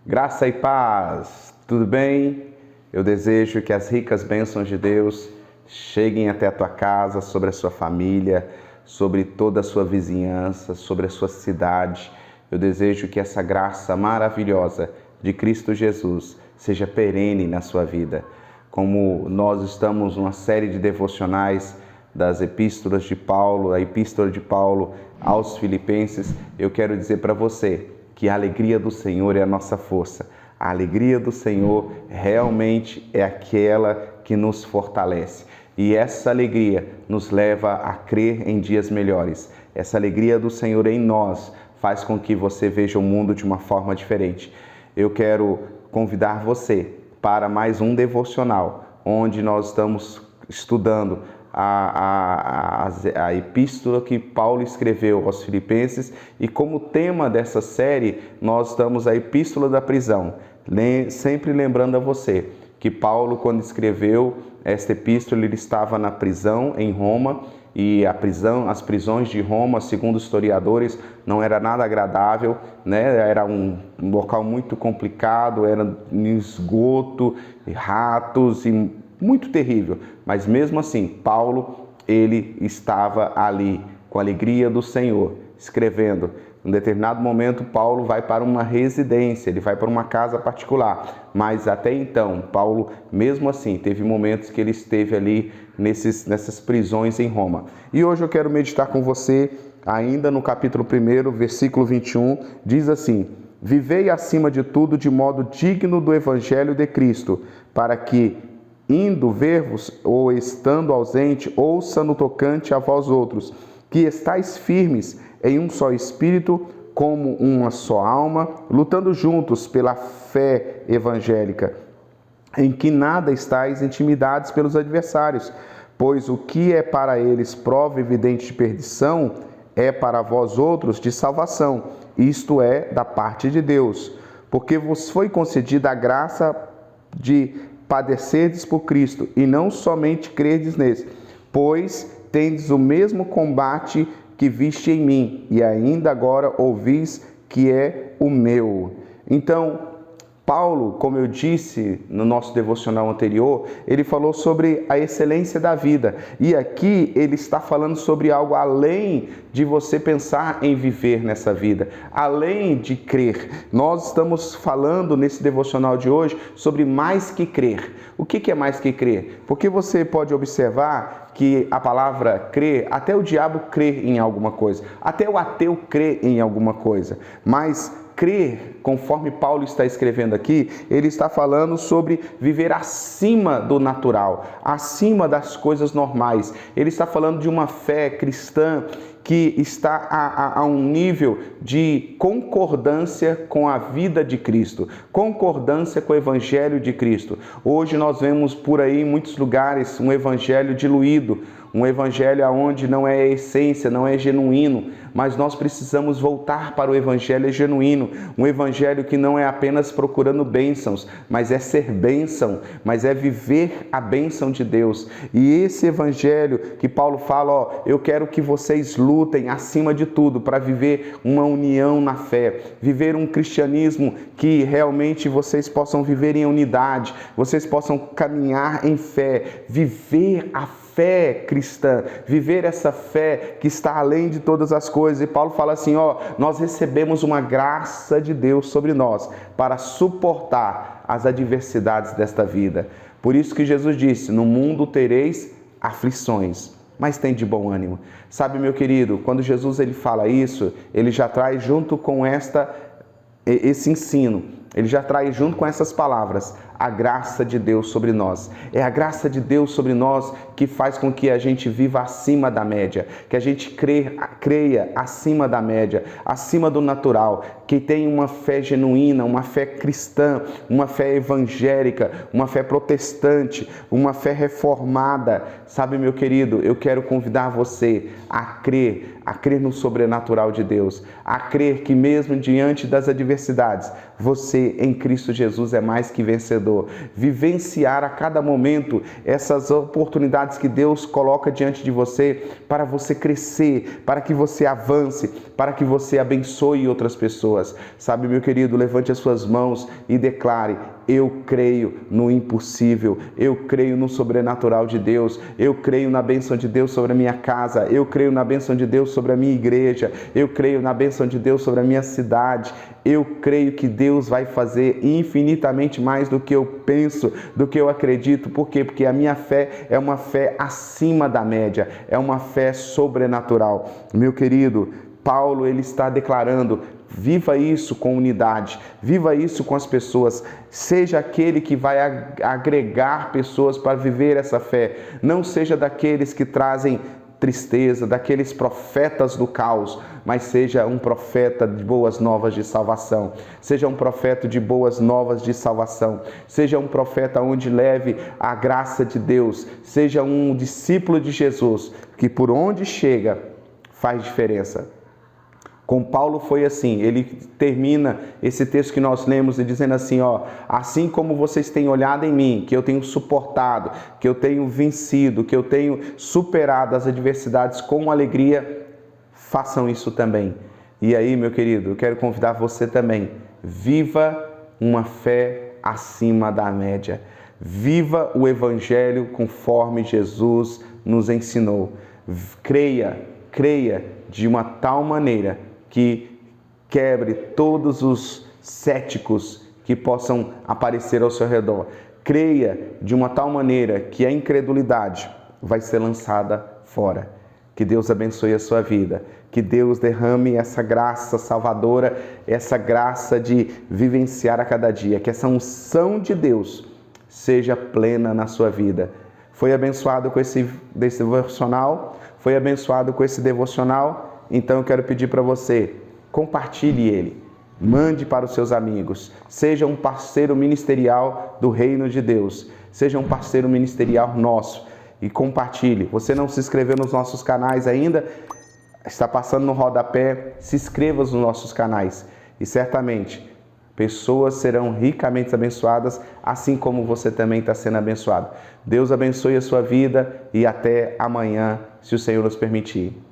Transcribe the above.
Graça e paz, tudo bem? Eu desejo que as ricas bênçãos de Deus cheguem até a tua casa, sobre a sua família, sobre toda a sua vizinhança, sobre a sua cidade. Eu desejo que essa graça maravilhosa de Cristo Jesus seja perene na sua vida. Como nós estamos numa série de devocionais das epístolas de Paulo, a epístola de Paulo aos Filipenses, eu quero dizer para você que a alegria do Senhor é a nossa força. A alegria do Senhor realmente é aquela que nos fortalece. E essa alegria nos leva a crer em dias melhores. Essa alegria do Senhor em nós faz com que você veja o mundo de uma forma diferente. Eu quero convidar você para mais um devocional, onde nós estamos estudando a epístola que Paulo escreveu aos Filipenses, e como tema dessa série nós estamos a epístola da prisão. Sempre lembrando a você que Paulo, quando escreveu esta epístola, ele estava na prisão em Roma, e as prisões de Roma, segundo historiadores, não era nada agradável, né? Era um local muito complicado, era um esgoto, ratos e muito terrível. Mas mesmo assim, Paulo, ele estava ali com a alegria do Senhor, escrevendo. Em determinado momento, Paulo vai para uma residência, ele vai para uma casa particular. Mas até então, Paulo, mesmo assim, teve momentos que ele esteve ali nessas prisões em Roma. E hoje eu quero meditar com você, ainda no capítulo 1, versículo 21, diz assim: vivei acima de tudo de modo digno do evangelho de Cristo, para que, indo ver-vos, ou estando ausente, ouça no tocante a vós outros, que estáis firmes em um só espírito, como uma só alma, lutando juntos pela fé evangélica, em que nada estáis intimidados pelos adversários, pois o que é para eles prova evidente de perdição, é para vós outros de salvação, isto é, da parte de Deus, porque vos foi concedida a graça de padecerdes por Cristo, e não somente crerdes nele, pois tendes o mesmo combate que viste em mim, e ainda agora ouvis que é o meu. Então, Paulo, como eu disse no nosso devocional anterior, ele falou sobre a excelência da vida. E aqui ele está falando sobre algo além de você pensar em viver nessa vida, além de crer. Nós estamos falando nesse devocional de hoje sobre mais que crer. O que é mais que crer? Porque você pode observar que a palavra crer, até o diabo crê em alguma coisa, até o ateu crê em alguma coisa, mas crer, conforme Paulo está escrevendo aqui, ele está falando sobre viver acima do natural, acima das coisas normais. Ele está falando de uma fé cristã que está a um nível de concordância com a vida de Cristo, concordância com o Evangelho de Cristo. Hoje nós vemos por aí em muitos lugares um evangelho diluído, um evangelho onde não é essência, não é genuíno, mas nós precisamos voltar para o evangelho genuíno, um evangelho que não é apenas procurando bênçãos, mas é ser bênção, mas é viver a bênção de Deus. E esse evangelho que Paulo fala, eu quero que vocês lutem acima de tudo para viver uma união na fé, viver um cristianismo que realmente vocês possam viver em unidade, vocês possam caminhar em fé, viver a fé cristã, viver essa fé que está além de todas as coisas. E Paulo fala assim, nós recebemos uma graça de Deus sobre nós para suportar as adversidades desta vida. Por isso que Jesus disse, no mundo tereis aflições, mas tem de bom ânimo. Sabe, meu querido, quando Jesus ele fala isso, ele já traz junto com esse ensino, ele já traz junto com essas palavras a graça de Deus sobre nós. É a graça de Deus sobre nós que faz com que a gente viva acima da média, que a gente creia acima da média, acima do natural, que tenha uma fé genuína, uma fé cristã, uma fé evangélica, uma fé protestante, uma fé reformada. Sabe, meu querido, eu quero convidar você a crer no sobrenatural de Deus, a crer que mesmo diante das adversidades, você em Cristo Jesus é mais que vencedor. vencedor. Vivenciar a cada momento essas oportunidades que Deus coloca diante de você para você crescer, para que você avance, para que você abençoe outras pessoas. Sabe, meu querido, levante as suas mãos e declare: eu creio no impossível, eu creio no sobrenatural de Deus, eu creio na bênção de Deus sobre a minha casa, eu creio na bênção de Deus sobre a minha igreja, eu creio na bênção de Deus sobre a minha cidade, eu creio que Deus vai fazer infinitamente mais do que eu penso, do que eu acredito. Por quê? Porque a minha fé é uma fé acima da média, é uma fé sobrenatural. Meu querido, Paulo, ele está declarando: viva isso com unidade, viva isso com as pessoas, seja aquele que vai agregar pessoas para viver essa fé, não seja daqueles que trazem tristeza, daqueles profetas do caos, mas seja um profeta de boas novas de salvação, seja um profeta de boas novas de salvação, seja um profeta onde leve a graça de Deus, seja um discípulo de Jesus, que por onde chega faz diferença. Com Paulo foi assim, ele termina esse texto que nós lemos dizendo assim, assim como vocês têm olhado em mim, que eu tenho suportado, que eu tenho vencido, que eu tenho superado as adversidades com alegria, façam isso também. E aí, meu querido, eu quero convidar você também, viva uma fé acima da média, viva o Evangelho conforme Jesus nos ensinou, creia de uma tal maneira que quebre todos os céticos que possam aparecer ao seu redor. Creia de uma tal maneira que a incredulidade vai ser lançada fora. Que Deus abençoe a sua vida. Que Deus derrame essa graça salvadora, essa graça de vivenciar a cada dia. Que essa unção de Deus seja plena na sua vida. Foi abençoado com esse devocional? Foi abençoado com esse devocional? Então eu quero pedir para você, compartilhe ele, mande para os seus amigos, seja um parceiro ministerial do Reino de Deus, seja um parceiro ministerial nosso e compartilhe. Você não se inscreveu nos nossos canais ainda? Está passando no rodapé, se inscreva nos nossos canais e certamente pessoas serão ricamente abençoadas, assim como você também está sendo abençoado. Deus abençoe a sua vida e até amanhã, se o Senhor nos permitir.